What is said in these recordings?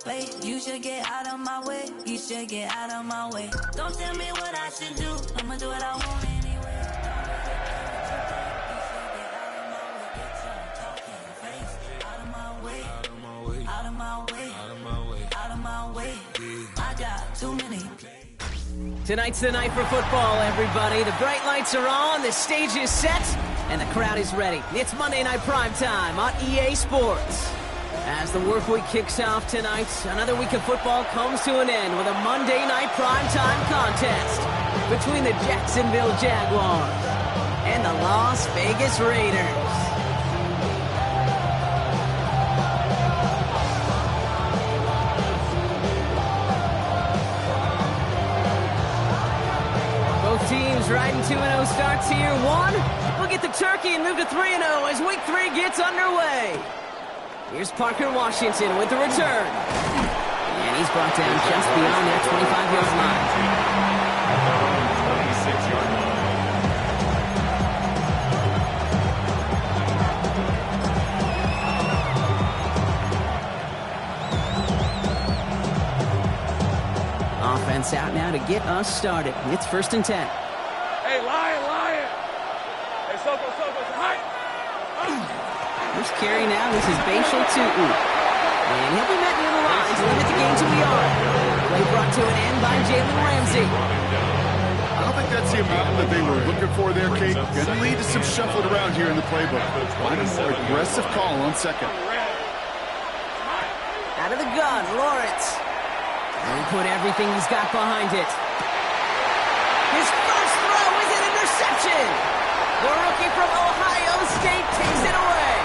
fake. You should get out of my way. You should get out of my way. Don't tell me what I should do. I'ma do what I want anyway. Out of my way. Out of my way. Out of my way. I got too many. Tonight's the night for football, everybody. The bright lights are on, the stage is set, and the crowd is ready. It's Monday Night Primetime on EA Sports. As the work week kicks off tonight, another week of football comes to an end with a Monday Night Primetime contest between the Jacksonville Jaguars and the Las Vegas Raiders. Teams riding 2-0 starts here. We'll get the turkey and move to 3-0 as week 3 gets underway. Here's Parker Washington with the return. And he's brought down just beyond that 25-yard line. 26-yard line. Offense out now to get us started. It's 1st and 10. Hey, Lion! Hey, Soko, hi! First carry now, this is Bashal Tutin. And he'll be met near the line to limit the game to a yard. Play brought to an end by Jalen Ramsey. I don't think that's the amount that they were looking for there, Kate. Gonna lead to some shuffling around here in the playbook. Find a more aggressive call on second. Out of the gun, Lawrence. And he put everything he's got behind it. His first throw is an interception. The rookie from Ohio State takes it away.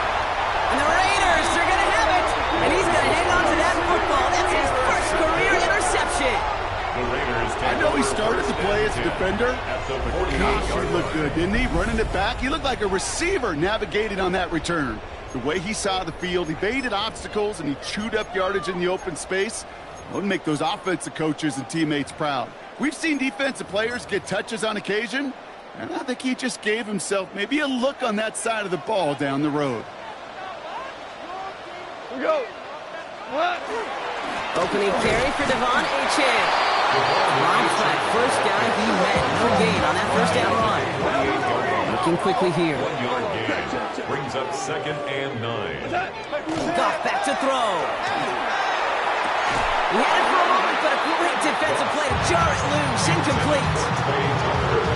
And the Raiders are going to have it. And he's going to hang on to that football. That's his first career interception. I know he started to play as a defender, but gosh, he looked good, didn't he? Running it back, he looked like a receiver navigating on that return. The way he saw the field, he baited obstacles, and he chewed up yardage in the open space. It would make those offensive coaches and teammates proud. We've seen defensive players get touches on occasion, and I think he just gave himself maybe a look on that side of the ball down the road. Here we go. What? Opening carry for Devon Achane. Long flat, first down he met. No gain on that first down run. Looking quickly here. 1-yard gain. Brings up 2nd and 9. Goff back to throw. He had it for a moment, but a great defensive play to jar it loose. Incomplete.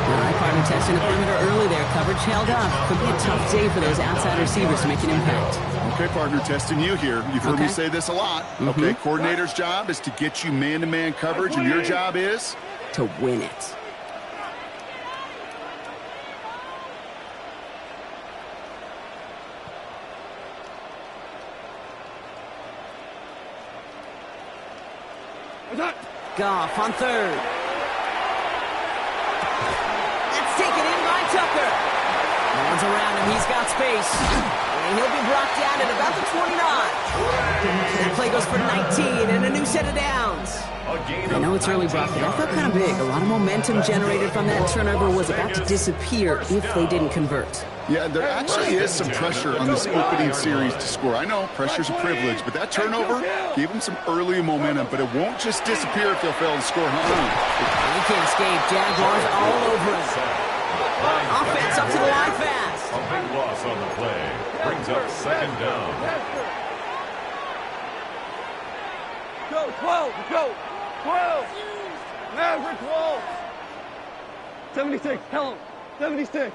All right, partner testing the perimeter early there. Coverage held up. Could be a tough day for those outside receivers to make an impact. Okay, partner, testing you here. You've heard me say this a lot. Okay, coordinator's job is to get you man-to-man coverage, and your job is? To win it. Goff on 3rd. That's taken in by Tucker. No one's around him. He's got space. And he'll be brought down at about the 29. That play goes for 19 and a new set of downs. I know it's early, Brock, but that felt kind of big. A lot of momentum generated from that turnover was about to disappear if they didn't convert. Yeah, there actually is some pressure on this opening series to score. I know pressure's a privilege, but that turnover gave them some early momentum, but it won't just disappear if they'll fail to score. He can't escape. Jaguars all over him. Offense up to the line fast. A big loss on the play. Brings up 2nd down. Go, 12, go, 12. Maverick 12. 76, tell him. 76.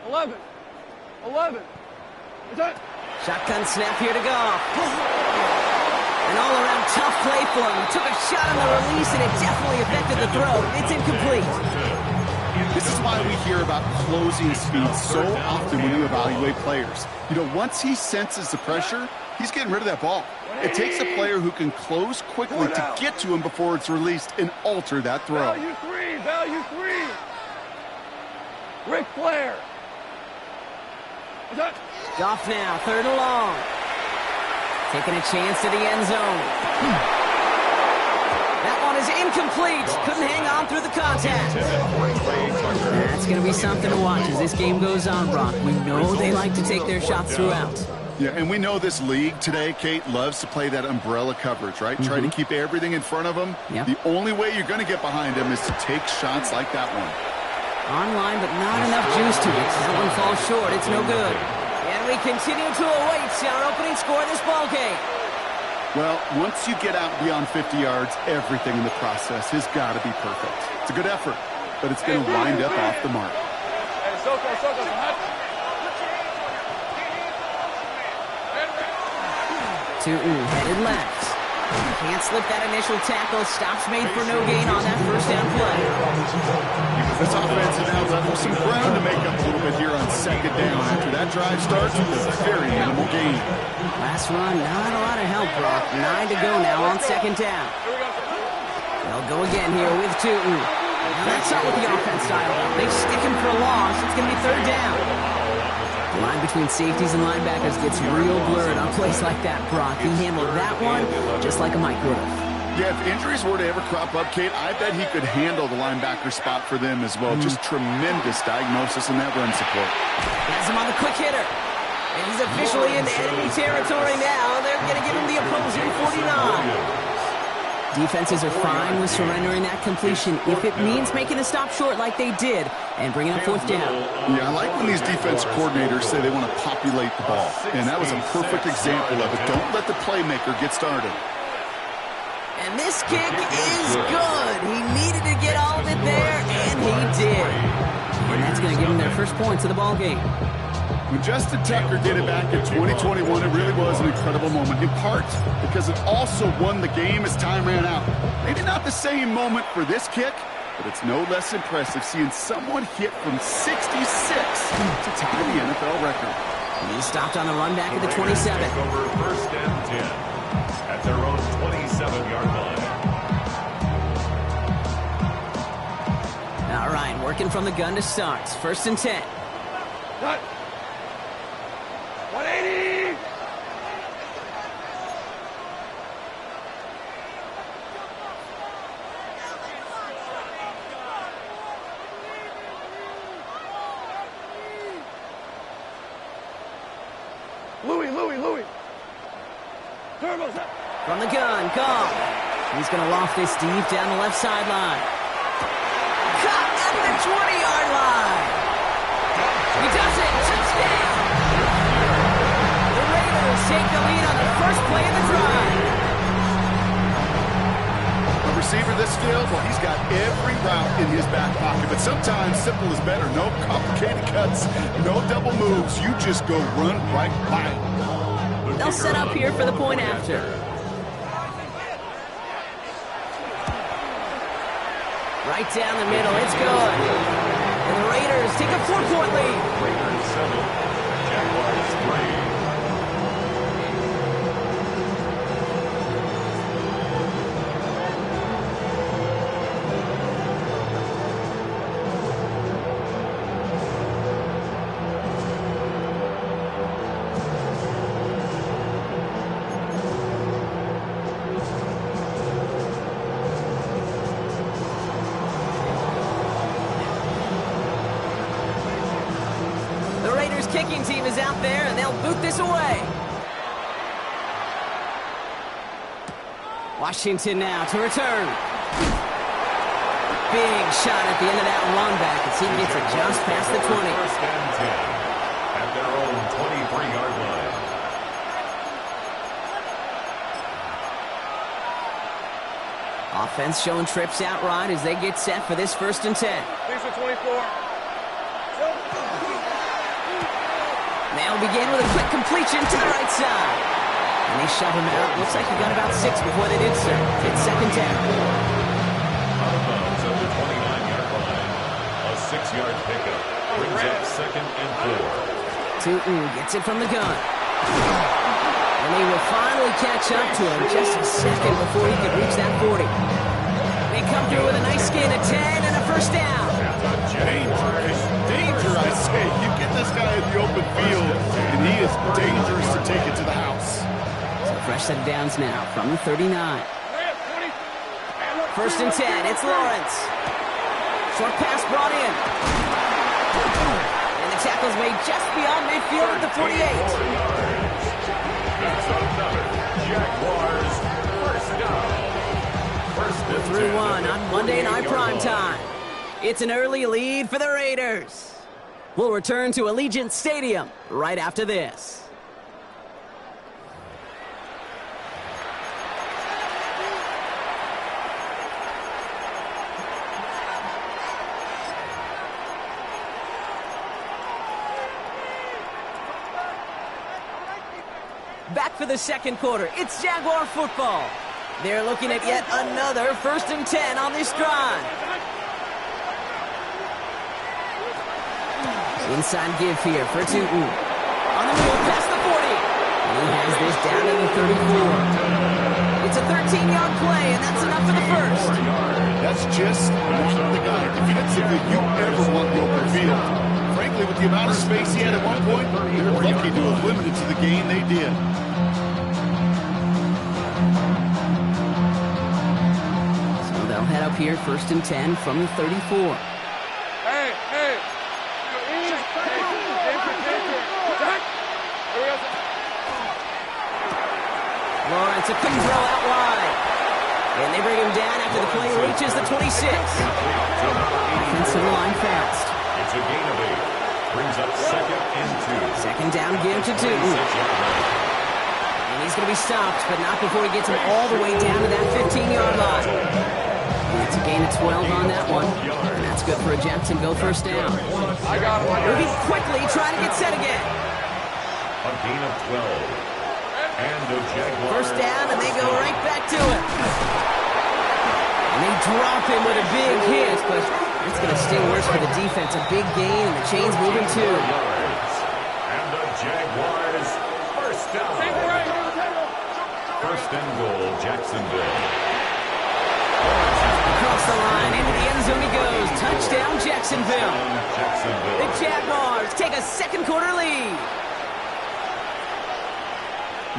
11. Shotgun snap here to go. An all-around tough play for him. He took a shot on the release, and it definitely affected the throw. It's incomplete. This is why we hear about closing speed so often when you evaluate players. You know, once he senses the pressure, he's getting rid of that ball. It takes a player who can close quickly to get to him before it's released and alter that throw. Value 3. Ric Flair. Goff now, 3rd and long. Taking a chance to the end zone. That one is incomplete. Couldn't hang on through the contact. That's going to be something to watch as this game goes on, Brock. We know they like to take their shots throughout. Yeah, and we know this league today, Kate, loves to play that umbrella coverage, right? Try to keep everything in front of them. Yep. The only way you're going to get behind them is to take shots like that one. Online, but not enough juice to it. That one falls short. It's no good. And we continue to await our opening score of this ball game. Well, once you get out beyond 50 yards, everything in the process has got to be perfect. It's a good effort, but it's going to wind up off the mark. Hey, Soko. Tootin headed left. Can't slip that initial tackle. Stops made for no gain on that first down play. This offense has now left some ground to make up a little bit here on second down after that drive starts with a very minimal gain. Last run, not a lot of help, Brock. 9 to go now on second down. They'll go again here with Tootin. Now that's not what the offense style is. They stick him for a loss. It's going to be third down. The line between safeties and linebackers gets real blurred on plays like that, Brock. He handled that one just like a Mike would have. Yeah, if injuries were to ever crop up, Kate, I bet he could handle the linebacker spot for them as well. Just tremendous diagnosis in that run support. Has him on the quick hitter. And he's officially in enemy territory now. They're going to give him the opposing 49. Defenses are fine with surrendering that completion if it means making the stop short like they did and bringing up fourth down. Yeah, I like when these defense coordinators say they want to populate the ball. And that was a perfect example of it. Don't let the playmaker get started. And this kick is good. He needed to get all of it there, and he did. And that's going to give him their first points of the ball game. When Justin Tucker did it back in 2021, it really was an incredible moment, in part because it also won the game as time ran out. Maybe not the same moment for this kick, but it's no less impressive seeing someone hit from 66 to tie the NFL record. And he stopped on the run back at the 27. Over first and 10 at their own 27-yard line. All right, working from the gun to start. First and 10. Cut. 180. Louis. Turbos up. From the gun, Gall. He's going to loft this deep down the left sideline. Cut at the 20-yard line. He does it. Touchdown. The Raiders take the lead on the first play of the drive. A receiver this skilled, well, he's got every route in his back pocket, but sometimes simple is better. No complicated cuts, no double moves. You just go run right by it. They'll set up here for the point after. Right down the middle, it's good. And the Raiders take a 4-point lead. Raiders 7, Jaguars 3. Kicking team is out there, and they'll boot this away. Washington now to return. Big shot at the end of that run back as he gets it just past the 20. First and 10 at their own 23-yard line. Offense showing trips out right as they get set for this first and 10. These are 24. They'll begin with a quick completion to the right side. And they shut him out. Looks like he got about 6 before they did so. It's second down. Out of bounds at the 29-yard line. A 6-yard pickup brings up second and 4. Tootin gets it from the gun. And they will finally catch up to him just a second before he could reach that 40. They come through with a nice gain of 10 and a first down. Danger, I say. You get this guy in the open field, and he is dangerous to take it to the house. So fresh set of downs now from the 39. First and 10, it's Lawrence. Short pass brought in. And the tackle's made just beyond midfield at the 48. That's another Jaguars first down. We're through one on Monday Night Primetime. It's an early lead for the Raiders. We'll return to Allegiant Stadium right after this. Back for the second quarter. It's Jaguar football. They're looking at yet another 1st and 10 on this drive. Inside give here for Tootin. On the move past the 40. And he has this down to the 34. It's a 13-yard play, and that's enough for the first. That's just not the guy defensively you ever want to open field. Frankly, with the amount of space he had at one point, they're lucky to have limited to the game they did. So they'll head up here 1st and 10 from the 34. Hey! Lawrence, a quick throw out wide. And they bring him down after the play reaches the 26. Offensive line fast. It's a gain of 8. Brings up 2nd and 2. Second down give to Tootin. And he's going to be stopped, but not before he gets him all the way down to that 15-yard line. And it's a gain of 12 on that one. And that's good for a Jacksonville first down. I got him. Moving quickly, trying to get set again. A gain of 12. And the Jaguars. First down, and they go right back to it. And they drop him with a big hit, but it's going to sting worse for the defense. A big gain, and the chain's moving too. And the Jaguars first down. First and goal, Jacksonville. Across the line, into the end zone he goes. Touchdown, Jacksonville. The Jaguars take a second quarter lead.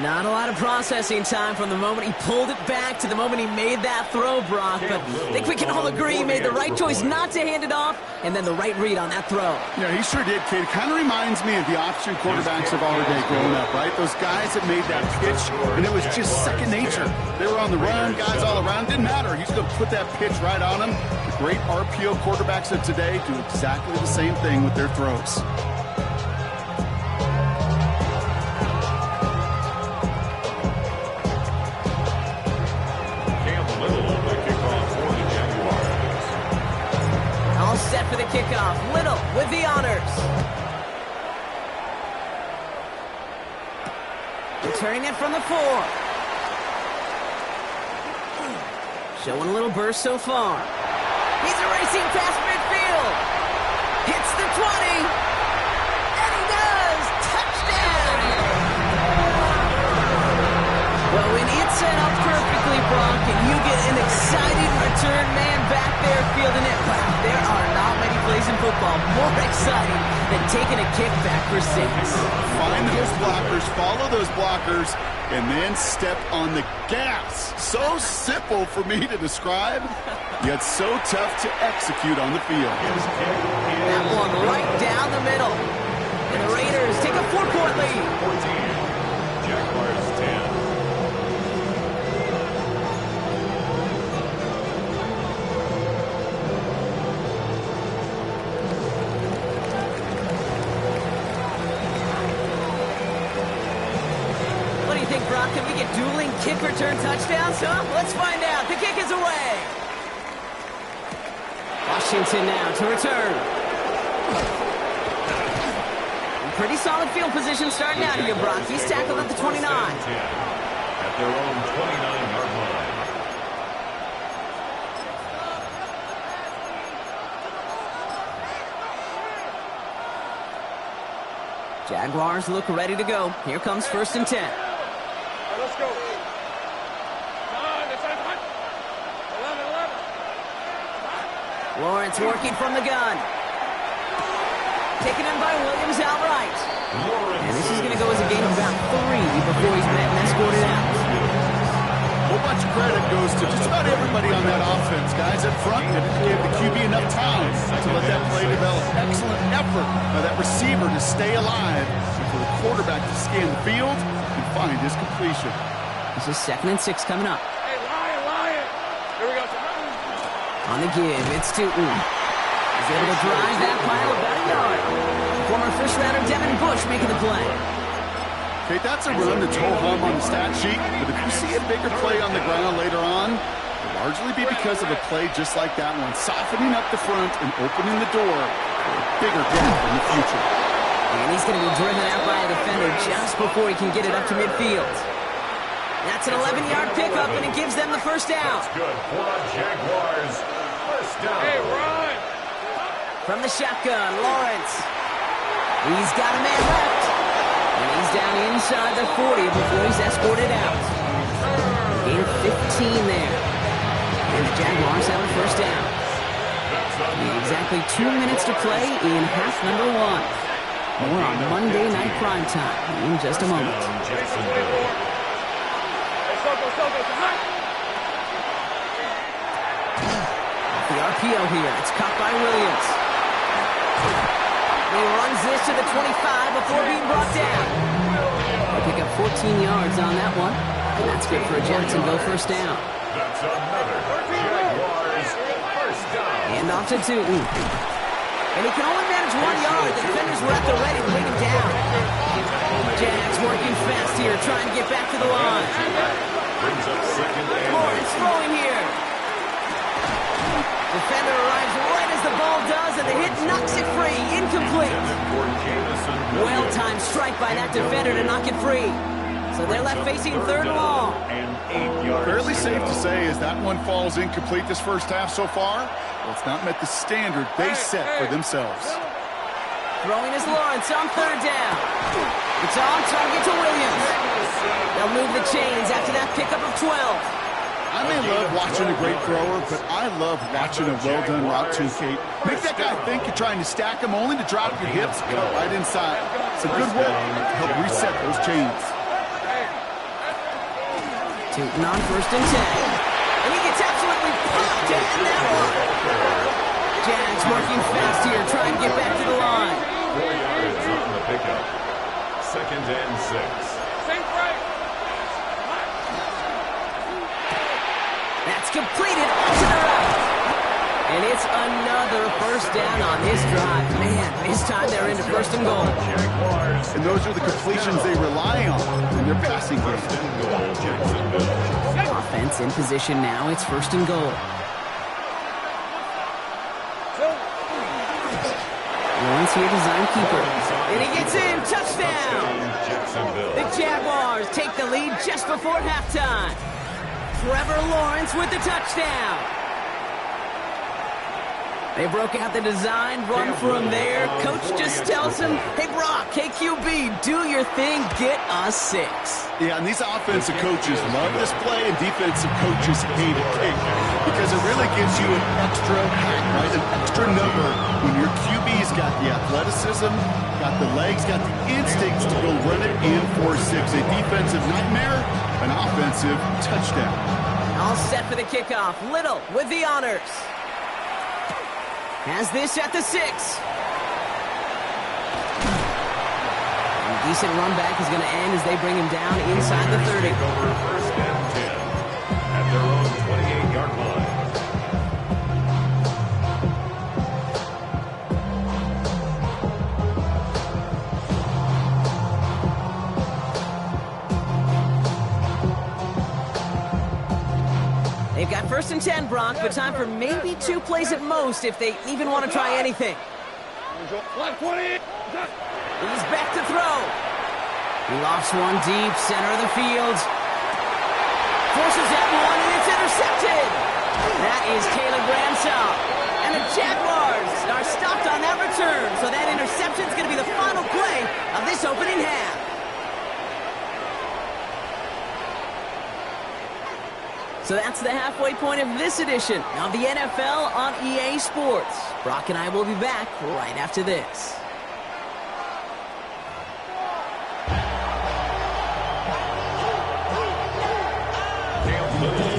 Not a lot of processing time from the moment he pulled it back to the moment he made that throw, Brock. But I think we can all agree he made the right choice not to hand it off, and then the right read on that throw. Yeah, he sure did, kid. It kind of reminds me of the option quarterbacks of our day growing up, right? Those guys that made that pitch, and it was just second nature. They were on the run, guys all around. Didn't matter. He's going to put that pitch right on them. The great RPO quarterbacks of today do exactly the same thing with their throws. Set for the kickoff. Little with the honors. Returning it from the 4. Showing a little burst so far. He's racing past midfield. Hits the 20. And he does. Touchdown. Well, when it's set up perfectly, Brock, and you get an exciting return man back there fielding it, wow, there are not many plays in football more exciting than taking a kick back for 6. Find those blockers, follow those blockers, and then step on the gas. So simple for me to describe, yet so tough to execute on the field. That one right down the middle. And the Raiders take a 4-point lead. 14. Jaguars 10. Brock, can we get dueling kick return touchdowns? Huh? Let's find out. The kick is away. Washington now to return. Pretty solid field position starting out here, Brock. He's tackled at the 29. At their own 29-yard line. Jaguars look ready to go. Here comes 1st and 10. Let's go. 11. Lawrence working from the gun. Taken in by Williams outright. And this is going to go as a gain of about 3 before he's met and escorted out. Well, by much credit goes to just about everybody on that offense. Guys up front that gave the QB enough time to let that play develop. Excellent effort by that receiver to stay alive and for the quarterback to scan the field and find his completion. This is 2nd and 6 coming up. Hey, Lion. Here we go. On the give, it's Tootin. He's able to drive that pile about a yard. Former first-rounder Devin Bush making the play. Okay, that's a run that's ho-hum on the stat sheet, but if you see a bigger play on the ground later on, it'll largely be because of a play just like that one, softening up the front and opening the door for a bigger gap in the future. And he's going to be driven out by a defender just before he can get it up to midfield. That's an 11-yard pickup, and it gives them the first down. That's good for the Jaguars. First down. Hey, run. From the shotgun, Lawrence. He's got a man left. And he's down inside the 40 before he's escorted out. Gain of 15 there. And the Jaguars have a first down. Exactly 2 minutes to play in half number 1. More on Monday Night Primetime in just a moment. The RPO here. It's caught by Williams. He runs this to the 25 before being brought down. They pick up 14 yards on that one. And that's good for a Jacksonville first down. That's another Jaguars first down. And off to Tootin. And he can only manage 1 yard. The defenders were at the ready to bring him down. Jags working fast here, trying to get back to the line. Brings up 2nd and Lawrence throwing here. Defender arrives right as the ball does, and the hit knocks it free. Incomplete. Well-timed strike by that defender to knock it free. So they're left facing 3rd and long. And 8 yards. Fairly safe to say as that one falls incomplete this first half so far, well, it's not met the standard they set for themselves. Throwing is Lawrence on 3rd down. It's on target to Williams. They'll move the chains after that pickup of 12. I may love watching a great thrower, but I love watching a well-done route too, Kate. Make that guy think you're trying to stack him only to drop your hips, cut right inside. It's a good work to help reset those chains. Tootin on 1st and 10. And he gets absolutely popped to end that one. Jags working fast here, trying to get back to the line. 4 yards on the pickup. 2nd and 6. Same break. That's completed onto the right. And it's another first down on this drive. Man, this time they're into 1st and goal. Jaguars. And those are the completions they rely on in their passing game. First and goal, Jacksonville. Offense in position now. It's 1st and goal. Lawrence here, design keeper. And he gets in. Touchdown. Jacksonville. The Jaguars take the lead just before halftime. Trevor Lawrence with the touchdown. They broke out the design, run from there. Coach just tells him, hey, Brock, hey, QB, do your thing, get us 6. Yeah, and these offensive coaches love this play, and defensive coaches hate it, Kate, because it really gives you an extra hack, right? An extra number when your QB's got the athleticism, got the legs, got the instincts to go run it in for 6. A defensive nightmare, an offensive touchdown. All set for the kickoff. Little with the honors. Has this at the 6. And decent run back is going to end as they bring him down inside the 30. Take over 1st and 10 at their own 28-yard line. They've got 1st and 10, Brock, but time for maybe 2 plays at most if they even want to try anything. He's back to throw. He lofts one deep, center of the field. Forces that one, and it's intercepted. That is Caleb Ramsell. And the Jaguars are stopped on that return, so that interception is going to be the final play of this opening half. So that's the halfway point of this edition of the NFL on EA Sports. Brock and I will be back right after this. Cam Little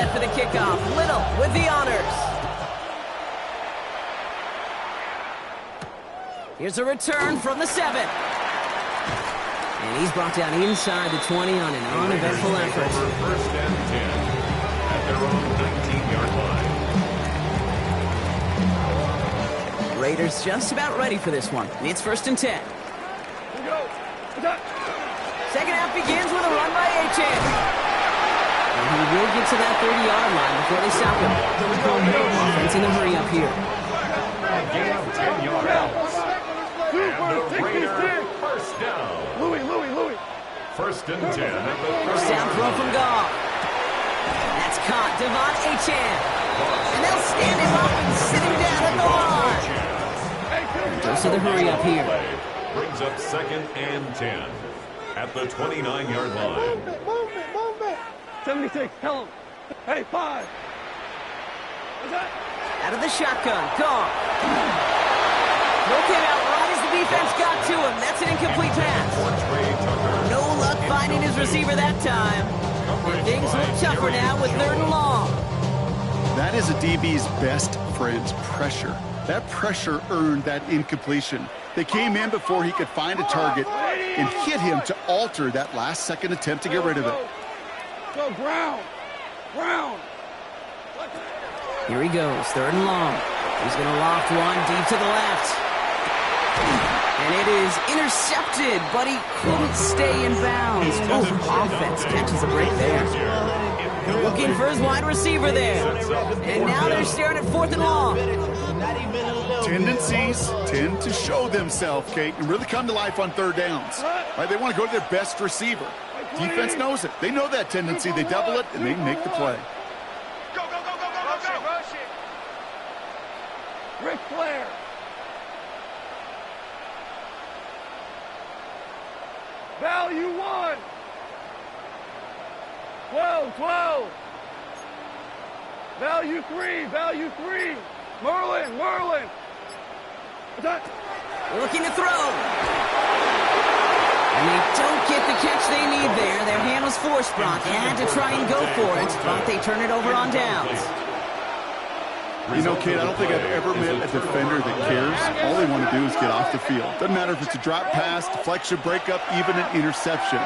set for the kickoff. Little with the honors. Here's a return from the 7. And he's brought down inside the 20 on an uneventful effort. First and 10 at their own 19-yard line. Raiders just about ready for this one. It's first and 10. Second half begins with a run by Achan. And he will get to that 30-yard line before they stop him. Offense in a hurry up here. A gain of 10 yards. And the Raiders first down. Louis. First and 10 at the First down throw from Goff. That's caught. Devon Achan. And they'll stand him up and sit him down at the line. Goes to the hurry up here. Brings up second and 10 at the 29-yard line. Movement. 76, tell him. Hey, 5. What's that? Out of the shotgun. Goff. No came out right as the defense got to him. That's an incomplete pass. No luck finding his receiver that time. And things look tougher now with 3rd and long. That is a DB's best friend's pressure. That pressure earned that incompletion. They came in before he could find a target and hit him to alter that last-second attempt to get rid of it. Go, Brown. Here he goes, 3rd and long. He's going to loft one deep to the left. And it is intercepted, but he couldn't stay in bounds. Offense catches a break there. Looking for his wide receiver there. And now they're staring at 4th and long. Tendencies tend to show themselves, Kate, and really come to life on 3rd downs. Right? They want to go to their best receiver. Defense knows it. They know that tendency. They double it, and they make the play. Go. Rush it. Ric Flair. Value 1. 12. Value 3. Merlin. What's that? Looking to throw. And they don't get the catch they need there. Their hand was forced, Brock. Had to try and go for it, but they turn it over on downs. You know, Kate, I don't think I've ever met a defender that cares. All they want to do is get off the field. Doesn't matter if it's a drop pass, deflection, breakup, even an interception.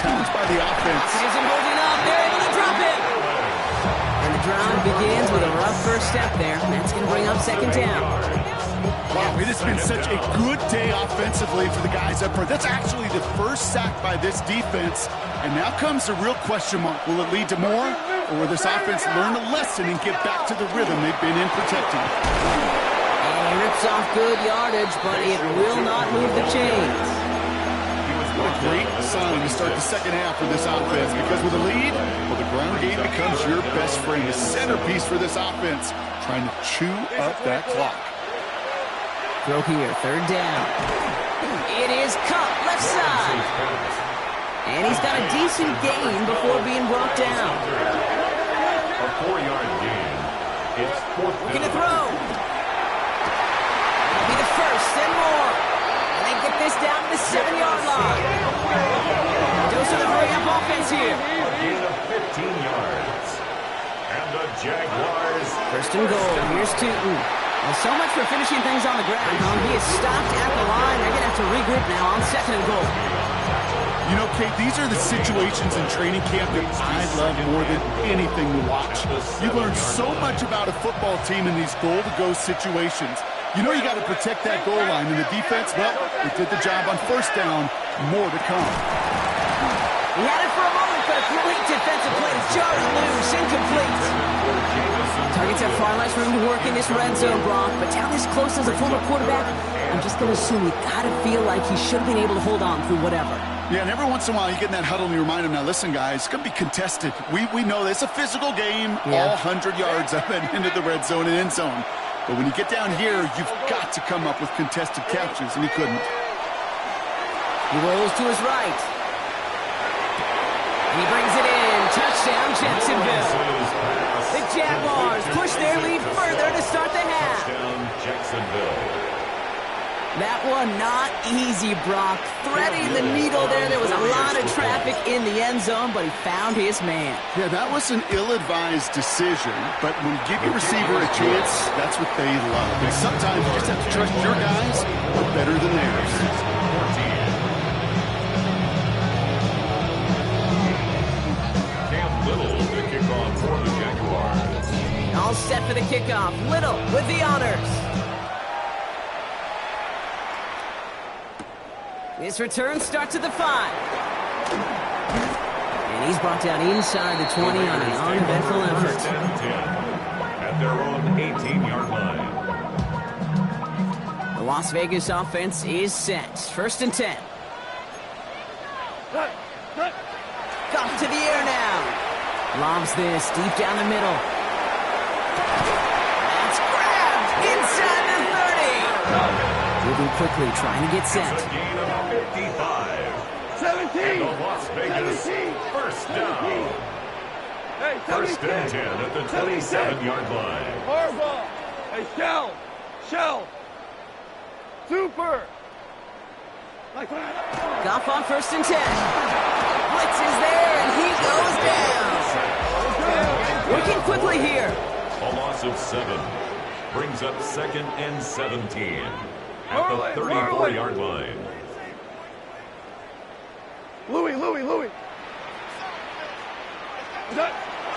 Challenged by the offense. Isn't holding up. They're able to drop it. And the drive begins with a rough first step there. That's going to bring up 2nd down. Wow, it has been such a good day offensively for the guys up front. That's actually the first sack by this defense. And now comes the real question mark. Will it lead to more? Or will this offense learn a lesson and get back to the rhythm they've been in protecting? And he rips off good yardage, but it will not move the chains. What a great sign to start the second half for this offense, because with a lead, well, the ground game becomes your best friend, the centerpiece for this offense, trying to chew up that clock. Throw here, 3rd down. It is Cup, left side. And he's got a decent gain before being brought down. A 4-yard gain. It's 4th down. Looking to throw. That'll be the first and more. And they get this down to the 7-yard line. Dose of the hurry-up offense here. A gain of 15 yards. And the Jaguars. First and goal. Here's Tootin. Well, so much for finishing things on the ground. He is stopped at the line. They're going to have to regroup now on 2nd and goal. You know, Kate, these are the situations in training camp that I love more than anything to watch. You learn so much about a football team in these goal-to-go situations. You know you got to protect that goal line, and the defense, well, they did the job on 1st down. More to come. He had it for a moment, but a great defensive play. Jarred loose, incomplete. Targets have far less room to work in this red zone, Brock, but down this close as a former quarterback, I'm just going to assume you got to feel like he should have been able to hold on through whatever. Yeah, and every once in a while you get in that huddle and you remind him, now listen, guys, it's going to be contested. We know this. It's a physical game, all 100 yards up and into the red zone and end zone. But when you get down here, you've got to come up with contested captures, and he couldn't. He rolls to his right. And he brings it in. Touchdown, Jacksonville. The Jaguars push their lead further to start the half. Touchdown, Jacksonville. That one not easy, Brock. Threading the needle there. There was a lot of traffic in the end zone, but he found his man. Yeah, that was an ill-advised decision, but when you give your receiver a chance, that's what they love. And sometimes you just have to trust your guys are better than theirs. Cam Little, the kickoff for the Jaguars. All set for the kickoff. Little with the honors. This return starts at the 5. And he's brought down inside the 20 on an uneventful effort. First and 10 at their own 18-yard line. The Las Vegas offense is set. First and 10. Off to the air now. Lobs this deep down the middle. That's grabbed inside the 30. Moving quickly, trying to get set. It's a gain of 55. 17. And the Las Vegas 17. first down. Hey, First and 10 at the 27-yard line. Harbaugh. Hey, Shell. Super. Like that. Goff on first and 10. Blitz is there, and he goes down. Working quickly here. A loss of 7 brings up second and 17 at the 34-yard line. Louis.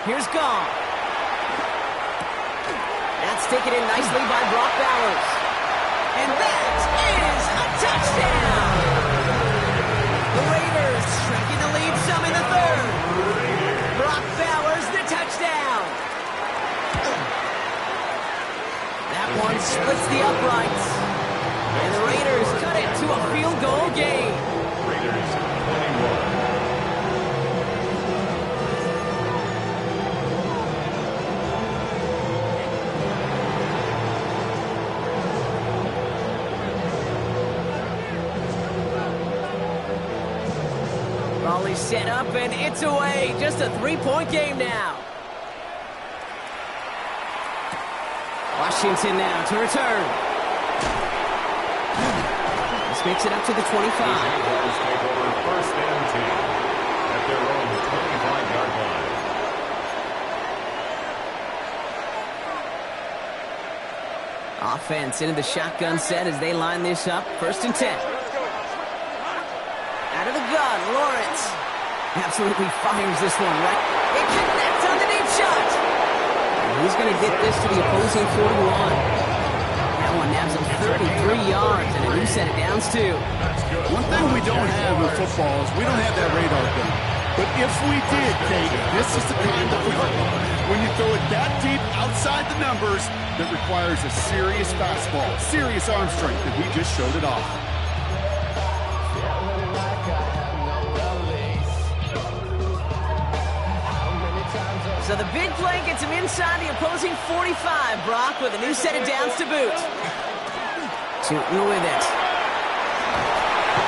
Here's Goff. That's taken in nicely by Brock Bowers. And that is a touchdown! The Raiders shrinking the lead some in the third. Brock Bowers, the touchdown! That one splits the uprights. And the Raiders cut it to a field goal game. Raiders 21. Raleigh set up, and it's away. Just a 3-point game now. Washington now to return. This makes it up to the 25. Jaguars take over first and 10 at their own 25-yard line. Offense into the shotgun set as they line this up. First and 10. Out of the gun, Lawrence. Absolutely fires this one, right? It connects on the deep shot. And he's going to get this to the opposing 41. That one nabs him 33 yards and a new set of downs, too. One thing we don't have in football is we don't have that radar gun. But if we did, Kate, this is the kind of football. When you throw it that deep outside the numbers, that requires a serious fastball, serious arm strength, and he just showed it off. So the big play gets him inside the opposing 45, Brock, with a new set of downs to boot. Tootin with it.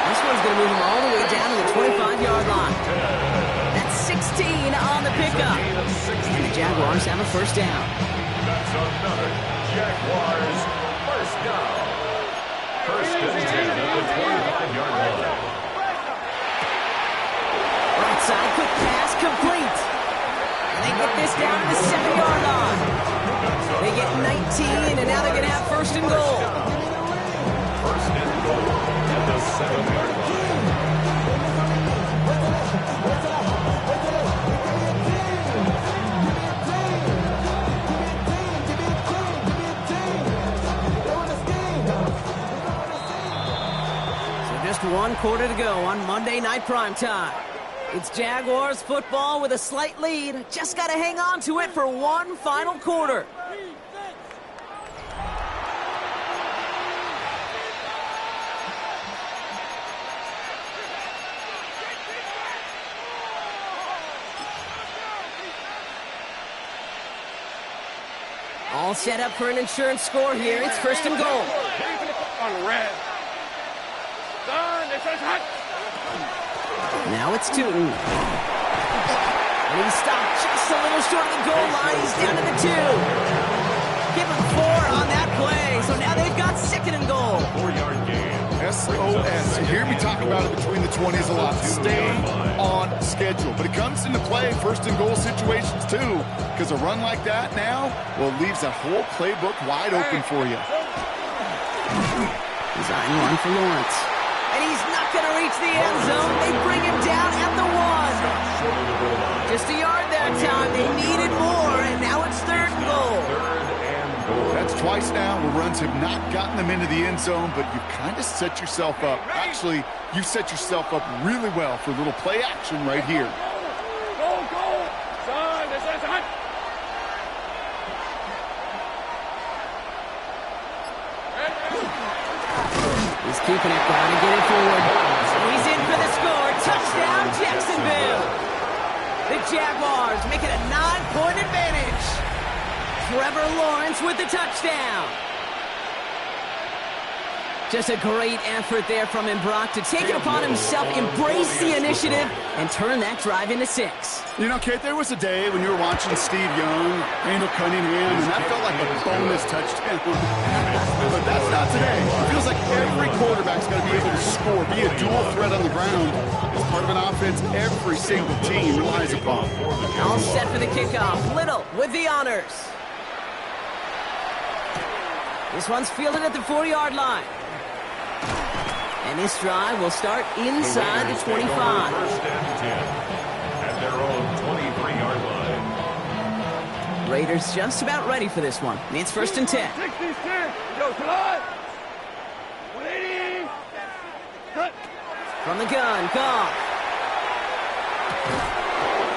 This one's going to move him all the way down to the 25-yard line. That's 16 on the pickup. And the Jaguars have a first down. That's another Jaguars first down. First and 10 at the 25-yard line. Right side, quick pass, complete. They get this down to the 7-yard line. They get 19, and now they're going to have first and goal. First and goal at the 7-yard So just 1 quarter to go on Monday Night Primetime. It's Jaguars football with a slight lead. Just got to hang on to it for one final quarter. All set up for an insurance score here. It's first and goal. On red. Done. This is hot. Now it's Tootin. And he's stopped just a little short of the goal line. He's down to the 2. Give him 4 on that play. So now they've got 2nd and goal. 4-yard gain. Yes, you hear me talk about it between the 20s a lot. Stay on schedule. But it comes into play first and goal situations too, because a run like that now, well, it leaves that whole playbook wide open for you. Design run for Lawrence. And he's not going to reach the end zone. They bring him down at the 1. Just a yard that time. They needed more, and now it's 3rd and goal. That's twice now where runs have not gotten them into the end zone, but you've kind of set yourself up. Actually, you've set yourself up really well for a little play action right here. Go, go! Son, this is hot! He's keeping it down and getting forward. He's in for the score. Touchdown, Jacksonville. The Jaguars make it a 9-point advantage. Trevor Lawrence with the touchdown. Just a great effort there from him, Brock, to take it upon himself, embrace the initiative, and turn that drive into 6. You know, Kate, there was a day when you were watching Steve Young, Randall Cunningham, and that felt like a bonus touchdown. But that's not today. It feels like every quarterback's got to be able to score, be a dual threat on the ground. It's part of an offense every single team relies upon. All set for the kickoff. Little with the honors. This one's fielded at the 4-yard line. And this drive will start inside the 25. First and 10 at their own 23-yard line. Raiders just about ready for this one. It's 1st and 10. 66! Go, tonight! 180! Cut! From the gun, Goff.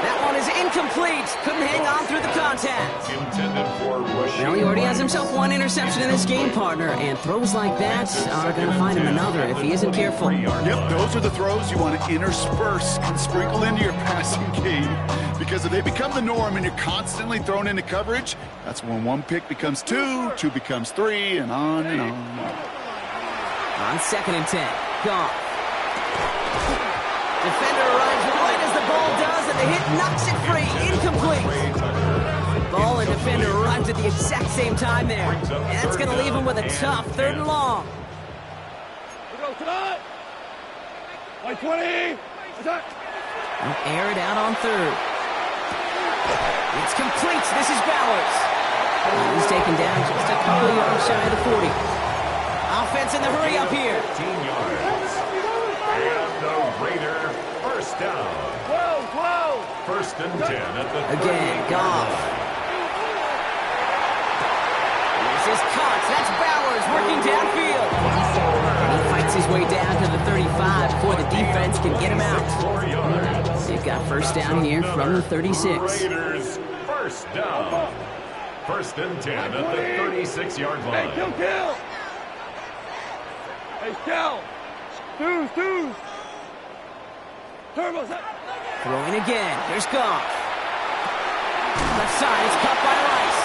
That one is incomplete. Couldn't hang on through the contact. Intended for Rashid. Well, he already has himself one interception in this game, partner, and throws like that are going to find him another if he isn't careful. Yep, those are the throws you want to intersperse and sprinkle into your passing game, because if they become the norm and you're constantly thrown into coverage, that's when 1 pick becomes 2, 2 becomes 3, and on and on. On 2nd and 10, Goff. Defender arrives right as the ball does, and the hit knocks it free. Incomplete. Ball and defender arrives at the exact same time there. And that's going to leave him with a tough 3rd and long. Go, tonight! 120! Attack! Air it out on 3rd. It's complete. This is Bowers. He's taken down just a couple of yards shy of the 40. Offense in the hurry up here. 15 yards. And the Raider first down. 12! 1st and 10 at the Again, Goff. This is caught. That's Bowers working downfield. And he fights his way down to the 35 before the defense can get him out. 4 yards. They've got first down here from the 36. Raiders first down. 1st and 10 at the 36-yard line. Hey, kill! Hey, Cal! Twos! Turbo set! Throwing again. Here's Goff. Left side is caught by Rice.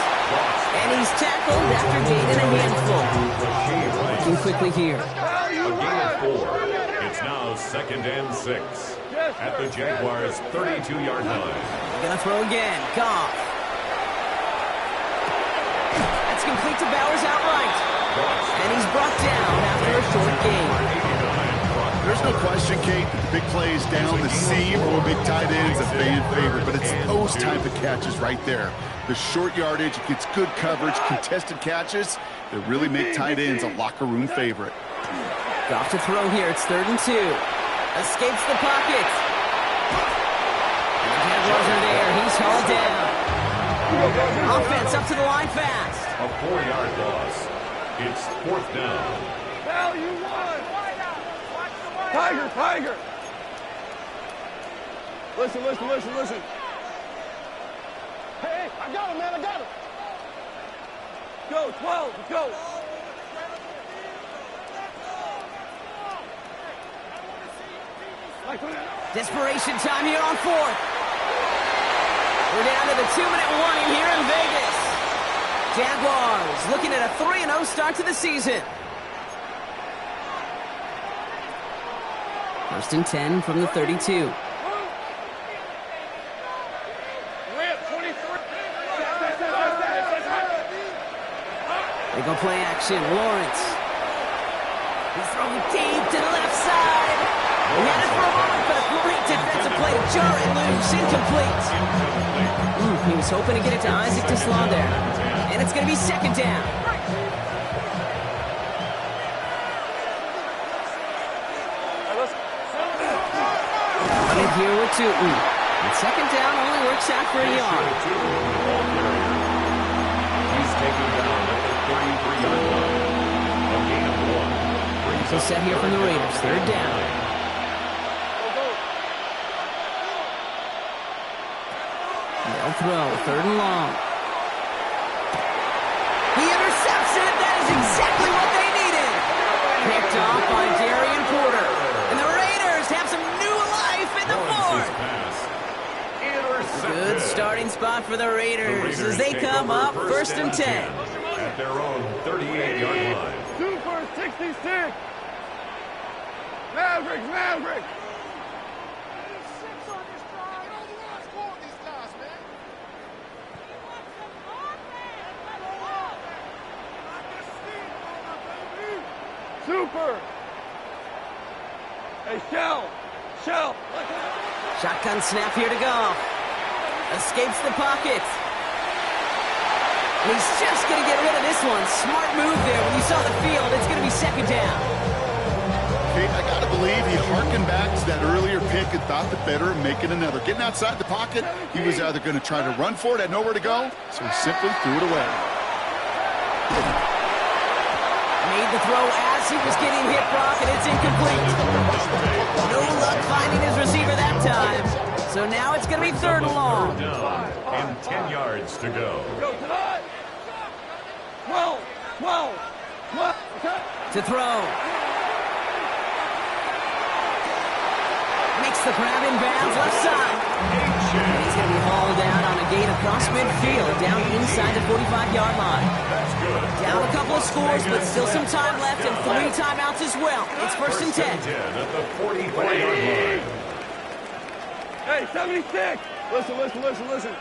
And he's tackled after gaining a handful. Looking quickly here. A gain of 4. It's now 2nd and 6 at the Jaguars' 32-yard line. They're going to throw again. Goff. That's complete to Bowers outright. And he's brought down after a short gain. There's no question, Kate, that the big plays down the seam or big tight ends a fan favorite, but it's those type of catches right there. The short yardage, it gets good coverage, contested catches that really make tight ends a locker room favorite. Goff to throw here. It's 3rd and 2. Escapes the pocket. And the Jaguars are there. He's hauled down. Offense up to the line fast. A 4-yard loss. It's 4th down. Cal, you won! Tiger! Listen. Hey, I got him, man, I got him! Go, 12, go! Desperation time here on 4th. We're down to the 2-minute warning here in Vegas. Jaguars looking at a 3-0 start to the season. 1st and 10 from the 32. They go play action. Lawrence. He's throwing deep to the left side. He had it for a moment, but a great defensive play to jar it loose. Incomplete. He was hoping to get it to Isaac Tislan there. And it's going to be second down. And here with Tootin. And second down only works out for a yard. He's taken down at the 33-yard line. A gain of 1. So set here from the Raiders. Third down. They'll throw. Third and long. He intercepts it. That is exactly what they needed. Picked off by Darian Porter. And the Raiders have some new life in the fourth. Good starting spot for the Raiders as they come up first and 10. At their own 38-yard line. 2 for 66. Mavericks. Super. Hey, Shell. Shotgun snap here to go. Escapes the pocket. And he's just going to get rid of this one. Smart move there when you saw the field. It's going to be second down. Okay, I got to believe he harkened back to that earlier pick and thought the better of making another. Getting outside the pocket, he was either going to try to run for it, had nowhere to go, so he simply threw it away. Made the throw as he was getting hit, Brock, and it's incomplete. No luck finding his receiver that time. So now it's going to be third and long. And 10 yards to go. To throw. Makes the grab in bounds left side. And he's going to be hauled down on a gain across midfield, down inside the 45-yard line. Down a couple of scores, but still some time left and 3 timeouts as well. It's first and 10. At the 44-yard line. Hey, 76. Listen.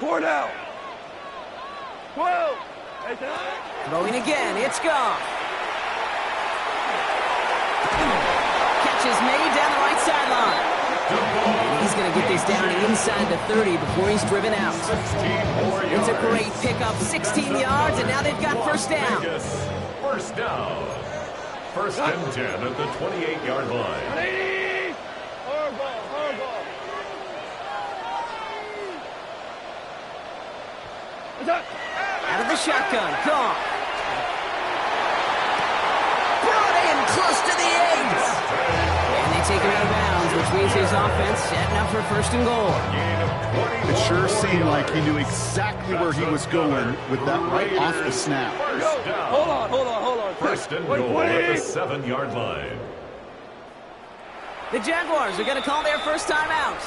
4 down. 12. Hey, Throwing again. It's gone. Catch is made down the right sideline. He's going to get this down inside the 30 before he's driven out. It's a great pickup, 16 yards, and now they've got first down. First down. First and 10 at the 28-yard line. Hardball. Out of the shotgun, gone. Brought in close to the 8. And they take him out of bounds, which means his offense setting up for first and goal. It sure seemed like he knew exactly where he was going with that right off the snap. Hold on. First and goal at the 7-yard line. The Jaguars are going to call their first time out.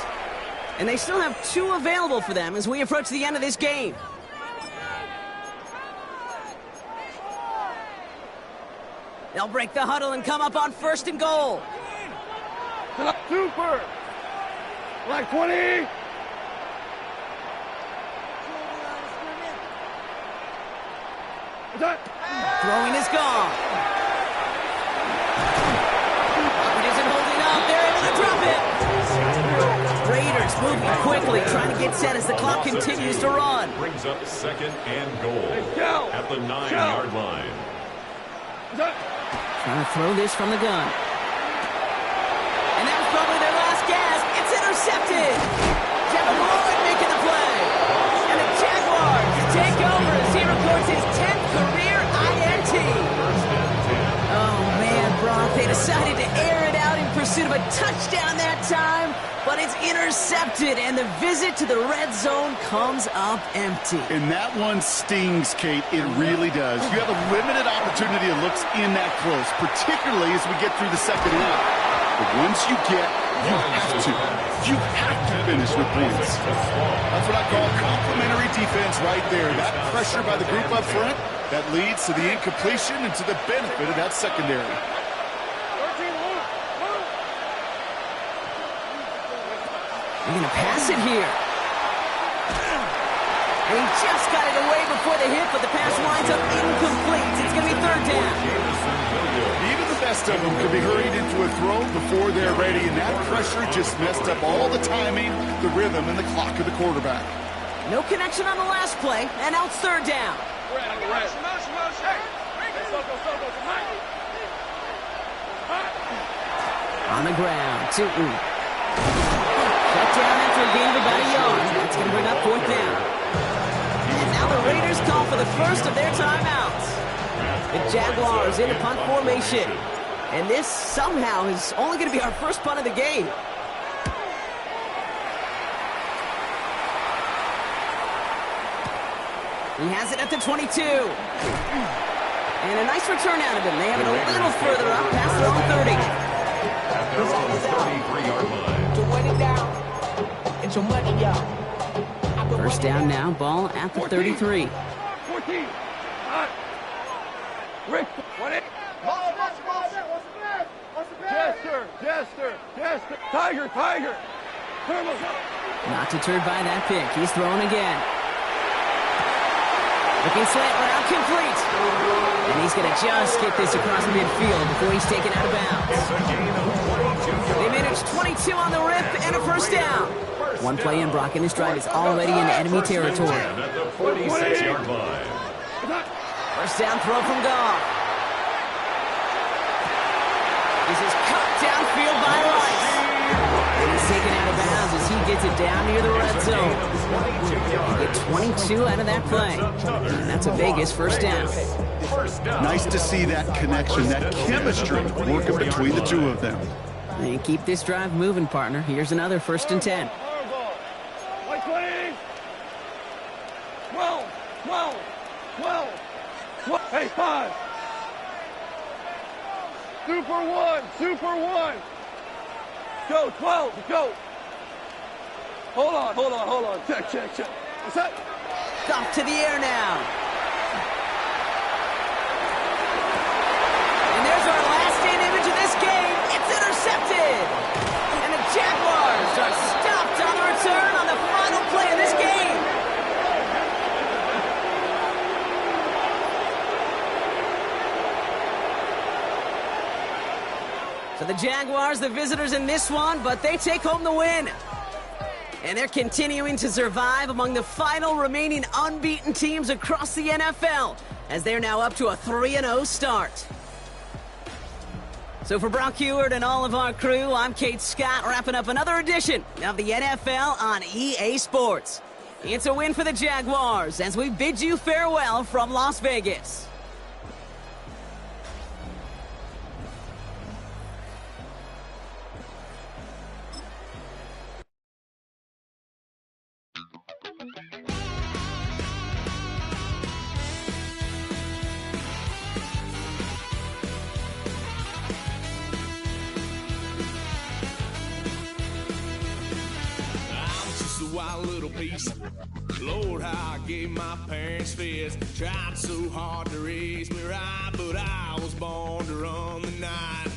And they still have 2 available for them as we approach the end of this game. They'll break the huddle and come up on first and goal. Super. Like 20. Throwing is gone. It isn't holding up. They're able to drop it. Raiders moving quickly, trying to get set as the clock continues to run. Brings up second and goal at the 9-yard line. Trying to throw this from the gun. And that was probably their last gasp. It's intercepted. Kevin Lloyd making the play. And the Jaguars take over as he records his 10th career INT. Oh, man, Brock, they decided to air it out in pursuit of a touchdown that time, but it's intercepted, and the visit to the red zone comes up empty. And that one stings, Kate. It really does. You have a limited opportunity that looks in that close, particularly as we get through the second half. But once you get, you have to finish with points. That's what I call complimentary defense right there. That pressure by the group up front, that leads to the incompletion and to the benefit of that secondary. They're going to pass it here. And he just got it away before the hit, but the pass winds up incomplete. It's going to be third down. most of them could be hurried into a throw before they're ready, and that pressure just messed up all the timing, the rhythm, and the clock of the quarterback. No connection on the last play, and now it's third down. On the ground, Tootin. Shut down after a gain of about a yard. That's going to bring up fourth down. And now the Raiders call for the first of their timeouts. The Jaguars in a punt formation. And this somehow is only going to be our first punt of the game. He has it at the 22. And a nice return out of him. They have it a little further up past their own 30. First down now, ball at the 33. 14. Rick, what it? Jester. Tiger. Not deterred by that pick. He's throwing again. Looking slant route complete. And he's going to just get this across midfield before he's taken out of bounds. They managed 22 on the rip and a first down. One play in, Brock, and this drive is already in enemy territory. At the 46-yard line. First down throw from Goff. This is cut downfield by Rice. And he's taken out of bounds as he gets it down near the red zone. Get 22 out of that play. And that's a Vegas first down. Nice to see that connection, that chemistry working between the two of them. And keep this drive moving, partner. Here's another 1st and 10. 12. Hey, 5. Super one. Go, 12, go. Hold on. Check. What's that? Off to the air now. And there's our last-in image of this game. It's intercepted. And the Jaguars are stopped on the return on the final play of this game. So the Jaguars, the visitors in this one, but they take home the win. And they're continuing to survive among the final remaining unbeaten teams across the NFL, as they're now up to a 3-0 start. So for Brock Heward and all of our crew, I'm Kate Scott, wrapping up another edition of the NFL on EA Sports. It's a win for the Jaguars as we bid you farewell from Las Vegas. Wild little piece. Lord, how I gave my parents fits. Tried so hard to raise me right, but I was born to run the night.